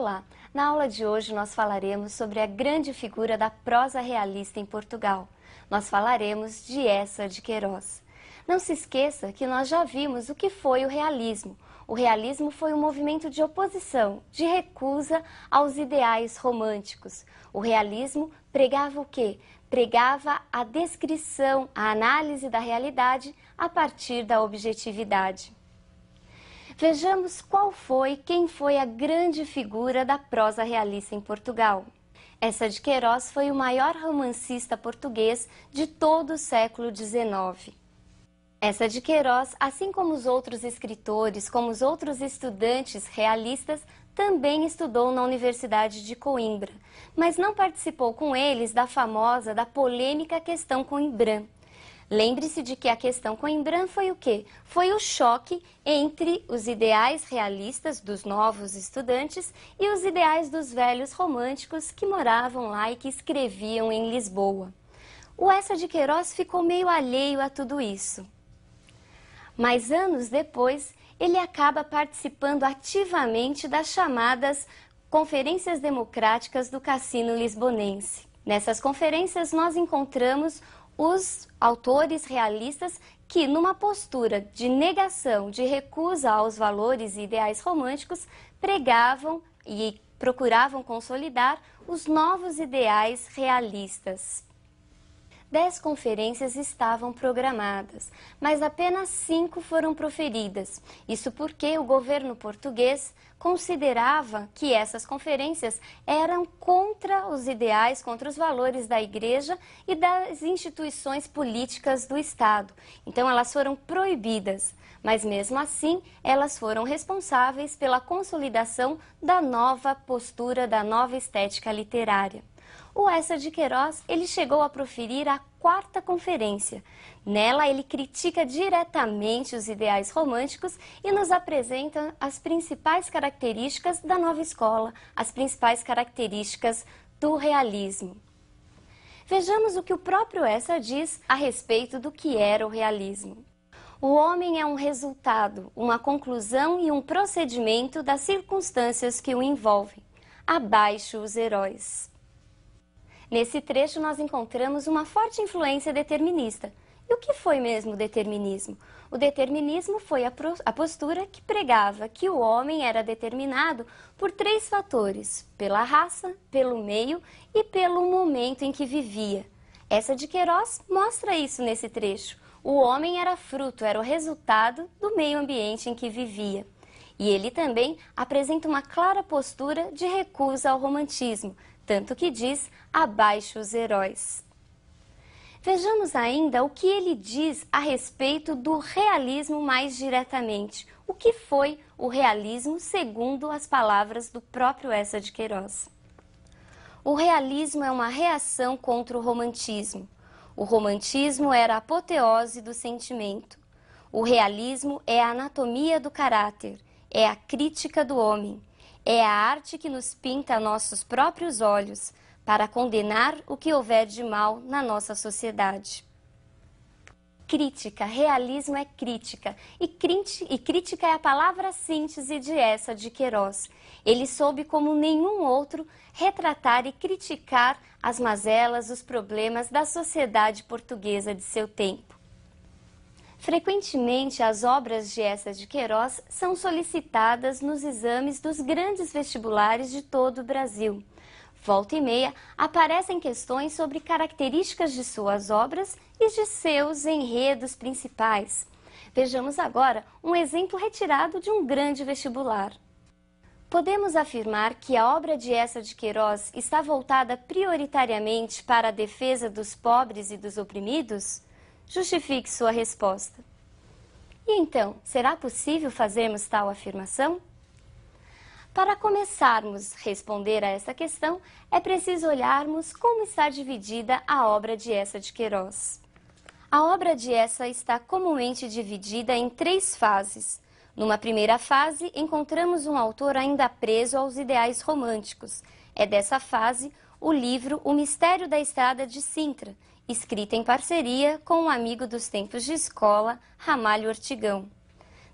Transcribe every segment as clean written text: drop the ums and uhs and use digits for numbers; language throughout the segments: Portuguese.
Olá! Na aula de hoje nós falaremos sobre a grande figura da prosa realista em Portugal. Nós falaremos de Eça de Queiroz. Não se esqueça que nós já vimos o que foi o realismo. O realismo foi um movimento de oposição, de recusa aos ideais românticos. O realismo pregava o quê? Pregava a descrição, a análise da realidade a partir da objetividade. Vejamos quem foi a grande figura da prosa realista em Portugal. Eça de Queiroz foi o maior romancista português de todo o século XIX. Eça de Queiroz, assim como os outros escritores, como os outros estudantes realistas, também estudou na Universidade de Coimbra, mas não participou com eles da polêmica questão Coimbrã. Lembre-se de que a questão Coimbrã foi o quê? Foi o choque entre os ideais realistas dos novos estudantes e os ideais dos velhos românticos que moravam lá e que escreviam em Lisboa. O Eça de Queiroz ficou meio alheio a tudo isso. Mas anos depois, ele acaba participando ativamente das chamadas Conferências Democráticas do Cassino Lisbonense. Nessas conferências nós encontramos os autores realistas que, numa postura de negação, de recusa aos valores e ideais românticos, pregavam e procuravam consolidar os novos ideais realistas. 10 conferências estavam programadas, mas apenas 5 foram proferidas. Isso porque o governo português considerava que essas conferências eram contra os ideais, contra os valores da Igreja e das instituições políticas do Estado. Então elas foram proibidas, mas mesmo assim elas foram responsáveis pela consolidação da nova postura, da nova estética literária. O Eça de Queiroz, ele chegou a proferir a 4ª conferência. Nela, ele critica diretamente os ideais românticos e nos apresenta as principais características da nova escola, as principais características do realismo. Vejamos o que o próprio Eça diz a respeito do que era o realismo. O homem é um resultado, uma conclusão e um procedimento das circunstâncias que o envolvem. Abaixo os heróis. Nesse trecho nós encontramos uma forte influência determinista. E o que foi mesmo o determinismo? O determinismo foi a postura que pregava que o homem era determinado por 3 fatores: pela raça, pelo meio e pelo momento em que vivia. Eça de Queiroz mostra isso nesse trecho. O homem era fruto, era o resultado do meio ambiente em que vivia. E ele também apresenta uma clara postura de recusa ao romantismo, tanto que diz abaixo os heróis. Vejamos ainda o que ele diz a respeito do realismo mais diretamente. O que foi o realismo segundo as palavras do próprio Eça de Queiroz? O realismo é uma reação contra o romantismo. O romantismo era a apoteose do sentimento. O realismo é a anatomia do caráter, é a crítica do homem. É a arte que nos pinta a nossos próprios olhos para condenar o que houver de mal na nossa sociedade. Crítica, realismo é crítica, e crítica é a palavra síntese de Eça de Queiroz. Ele soube, como nenhum outro, retratar e criticar as mazelas, os problemas da sociedade portuguesa de seu tempo. Frequentemente, as obras de Eça de Queiroz são solicitadas nos exames dos grandes vestibulares de todo o Brasil. Volta e meia, aparecem questões sobre características de suas obras e de seus enredos principais. Vejamos agora um exemplo retirado de um grande vestibular. Podemos afirmar que a obra de Eça de Queiroz está voltada prioritariamente para a defesa dos pobres e dos oprimidos? Justifique sua resposta. E então, será possível fazermos tal afirmação? Para começarmos a responder a essa questão, é preciso olharmos como está dividida a obra de Eça de Queiroz. A obra de Eça está comumente dividida em 3 fases. Numa primeira fase, encontramos um autor ainda preso aos ideais românticos. É dessa fase o livro O Mistério da Estrada de Sintra, escrita em parceria com um amigo dos tempos de escola, Ramalho Ortigão.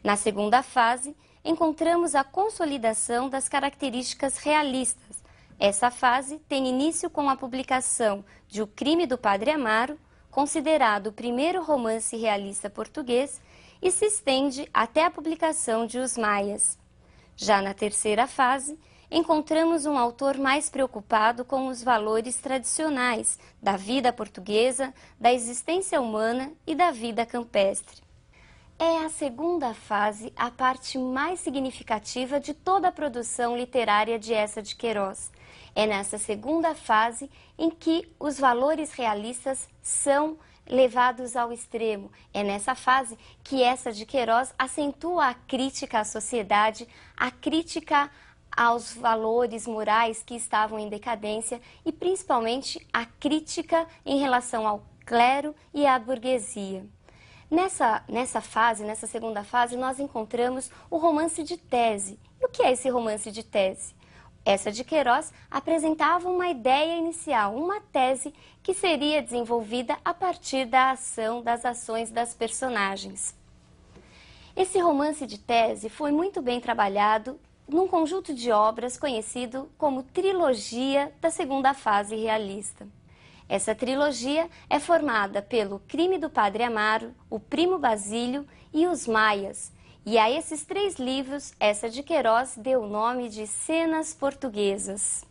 Na segunda fase, encontramos a consolidação das características realistas. Essa fase tem início com a publicação de O Crime do Padre Amaro, considerado o primeiro romance realista português, e se estende até a publicação de Os Maias. Já na terceira fase, encontramos um autor mais preocupado com os valores tradicionais da vida portuguesa, da existência humana e da vida campestre. É a segunda fase a parte mais significativa de toda a produção literária de Eça de Queiroz. É nessa segunda fase em que os valores realistas são levados ao extremo. É nessa fase que Eça de Queiroz acentua a crítica à sociedade, a crítica aos valores morais que estavam em decadência e principalmente a crítica em relação ao clero e à burguesia. Nessa segunda fase, nós encontramos o romance de tese. E o que é esse romance de tese? Eça de Queiroz apresentava uma ideia inicial, uma tese que seria desenvolvida a partir da ação, das ações das personagens. Esse romance de tese foi muito bem trabalhado num conjunto de obras conhecido como trilogia da segunda fase realista. Essa trilogia é formada pelo Crime do Padre Amaro, O Primo Basílio e Os Maias. E a esses 3 livros, Eça de Queiroz deu o nome de Cenas Portuguesas.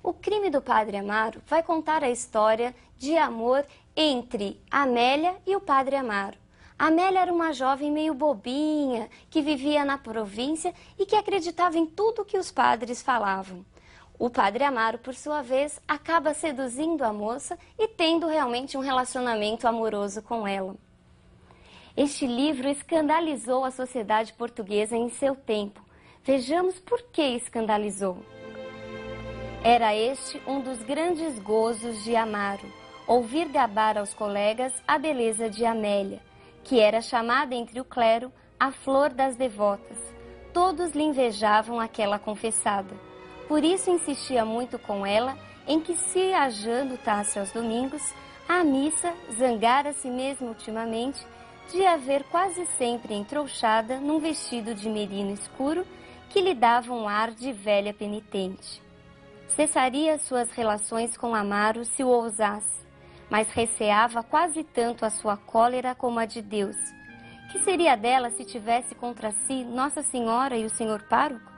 O Crime do Padre Amaro vai contar a história de amor entre Amélia e o Padre Amaro. Amélia era uma jovem meio bobinha, que vivia na província e que acreditava em tudo que os padres falavam. O Padre Amaro, por sua vez, acaba seduzindo a moça e tendo realmente um relacionamento amoroso com ela. Este livro escandalizou a sociedade portuguesa em seu tempo. Vejamos por que escandalizou. Era este um dos grandes gozos de Amaro, ouvir gabar aos colegas a beleza de Amélia, que era chamada entre o clero a flor das devotas. Todos lhe invejavam aquela confessada. Por isso insistia muito com ela em que, se a jantasse aos domingos, à missa zangara-se mesmo ultimamente de a ver quase sempre entrouxada num vestido de merino escuro que lhe dava um ar de velha penitente. Cessaria suas relações com Amaro se o ousasse, mas receava quase tanto a sua cólera como a de Deus. Que seria dela se tivesse contra si Nossa Senhora e o senhor pároco?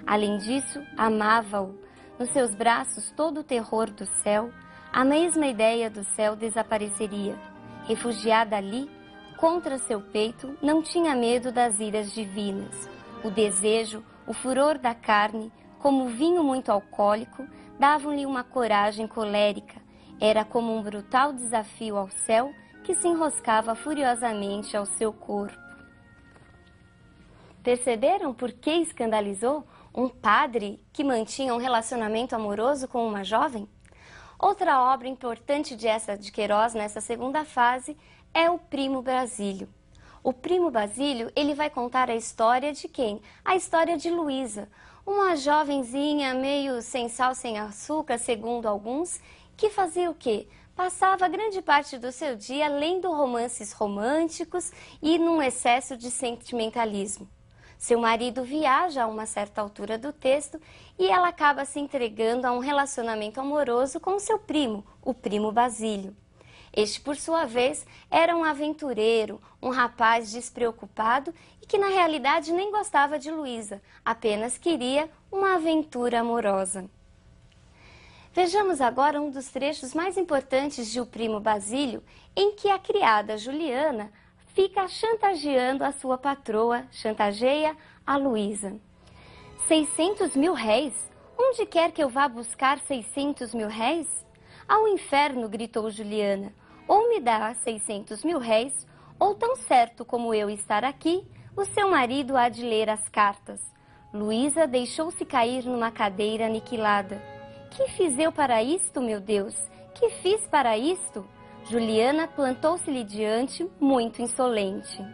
Além disso, amava-o. Nos seus braços todo o terror do céu, a mesma ideia do céu desapareceria. Refugiada ali, contra seu peito, não tinha medo das iras divinas. O desejo, o furor da carne, como vinho muito alcoólico, davam-lhe uma coragem colérica. Era como um brutal desafio ao céu que se enroscava furiosamente ao seu corpo. Perceberam por que escandalizou um padre que mantinha um relacionamento amoroso com uma jovem? Outra obra importante de Eça de Queiroz nessa segunda fase é O Primo Basílio. O Primo Basílio, ele vai contar a história de quem? A história de Luísa, uma jovenzinha meio sem sal, sem açúcar, segundo alguns, que fazia o quê? Passava grande parte do seu dia lendo romances românticos e num excesso de sentimentalismo. Seu marido viaja a uma certa altura do texto e ela acaba se entregando a um relacionamento amoroso com seu primo, o Primo Basílio. Este, por sua vez, era um aventureiro, um rapaz despreocupado e que, na realidade, nem gostava de Luísa, apenas queria uma aventura amorosa. Vejamos agora um dos trechos mais importantes de O Primo Basílio, em que a criada Juliana fica chantageando a sua patroa, chantageia a Luísa. 600 mil réis? Onde quer que eu vá buscar 600 mil réis? Ao inferno, gritou Juliana, ou me dá 600 mil réis, ou tão certo como eu estar aqui, o seu marido há de ler as cartas. Luísa deixou-se cair numa cadeira aniquilada. Que fiz eu para isto, meu Deus? Que fiz para isto? Juliana plantou-se-lhe diante, muito insolente.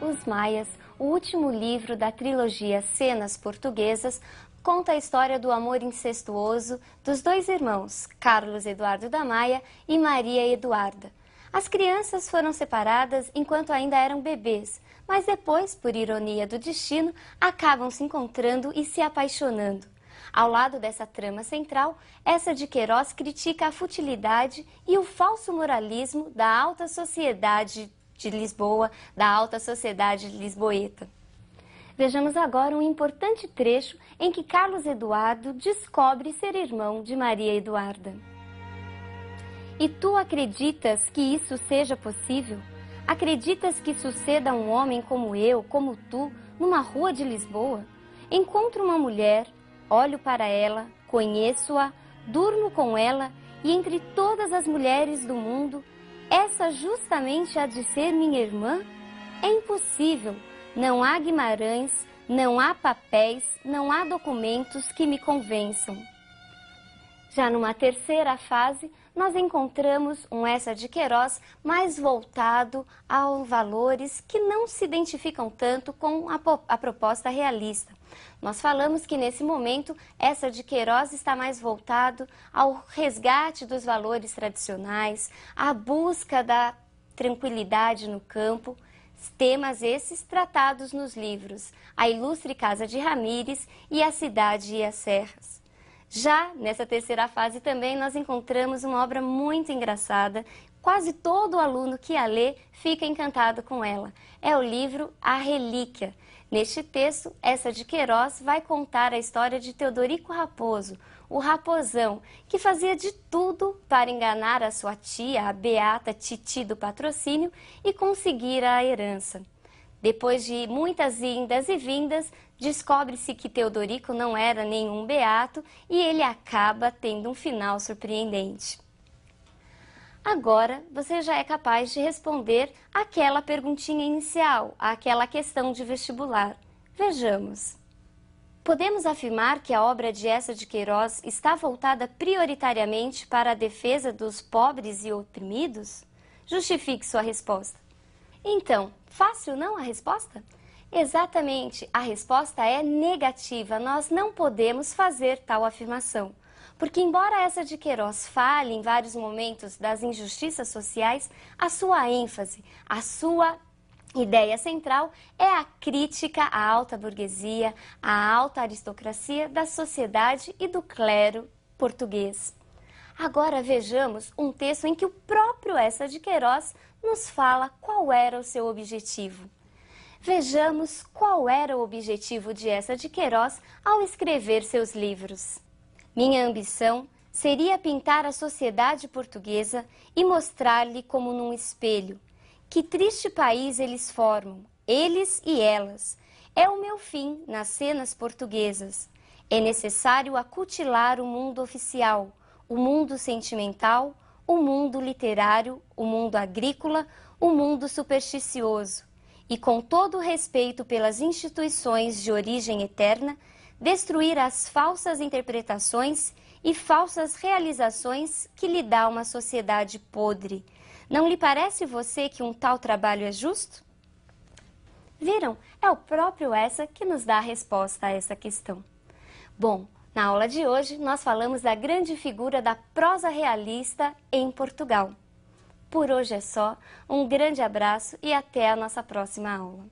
Os Maias, o último livro da trilogia Cenas Portuguesas, conta a história do amor incestuoso dos 2 irmãos, Carlos Eduardo da Maia e Maria Eduarda. As crianças foram separadas enquanto ainda eram bebês, mas depois, por ironia do destino, acabam se encontrando e se apaixonando. Ao lado dessa trama central, Eça de Queiroz critica a futilidade e o falso moralismo da alta sociedade de Lisboa, da alta sociedade lisboeta. Vejamos agora um importante trecho em que Carlos Eduardo descobre ser irmão de Maria Eduarda. E tu acreditas que isso seja possível? Acreditas que suceda a um homem como eu, como tu, numa rua de Lisboa? Encontro uma mulher, olho para ela, conheço-a, durmo com ela e entre todas as mulheres do mundo, essa justamente há de ser minha irmã? É impossível. Não há Guimarães, não há papéis, não há documentos que me convençam. Já numa terceira fase, nós encontramos um Eça de Queiroz mais voltado a valores que não se identificam tanto com a proposta realista. Nós falamos que nesse momento Eça de Queiroz está mais voltado ao resgate dos valores tradicionais, à busca da tranquilidade no campo, temas esses tratados nos livros A Ilustre Casa de Ramires e A Cidade e as Serras. Já nessa terceira fase também nós encontramos uma obra muito engraçada, quase todo aluno que a lê fica encantado com ela. É o livro A Relíquia. Neste texto, Eça de Queiroz vai contar a história de Teodorico Raposo, o Raposão, que fazia de tudo para enganar a sua tia, a beata Titi do Patrocínio, e conseguir a herança. Depois de muitas indas e vindas, descobre-se que Teodorico não era nenhum beato e ele acaba tendo um final surpreendente. Agora você já é capaz de responder aquela perguntinha inicial, aquela questão de vestibular. Vejamos. Podemos afirmar que a obra de Eça de Queiroz está voltada prioritariamente para a defesa dos pobres e oprimidos? Justifique sua resposta. Então, fácil não a resposta? Exatamente, a resposta é negativa, nós não podemos fazer tal afirmação. Porque embora Eça de Queiroz fale em vários momentos das injustiças sociais, a sua ênfase, a sua ideia central é a crítica à alta burguesia, à alta aristocracia da sociedade e do clero português. Agora vejamos um texto em que o próprio Eça de Queiroz nos fala qual era o seu objetivo. Vejamos qual era o objetivo de Eça de Queiroz ao escrever seus livros. Minha ambição seria pintar a sociedade portuguesa e mostrar-lhe como num espelho. Que triste país eles formam, eles e elas. É o meu fim nas cenas portuguesas. É necessário acutilar o mundo oficial, o mundo sentimental, o mundo literário, o mundo agrícola, o mundo supersticioso. E com todo o respeito pelas instituições de origem eterna, destruir as falsas interpretações e falsas realizações que lhe dá uma sociedade podre. Não lhe parece você que um tal trabalho é justo? Viram? É o próprio Eça que nos dá a resposta a essa questão. Bom, na aula de hoje nós falamos da grande figura da prosa realista em Portugal. Por hoje é só, um grande abraço e até a nossa próxima aula.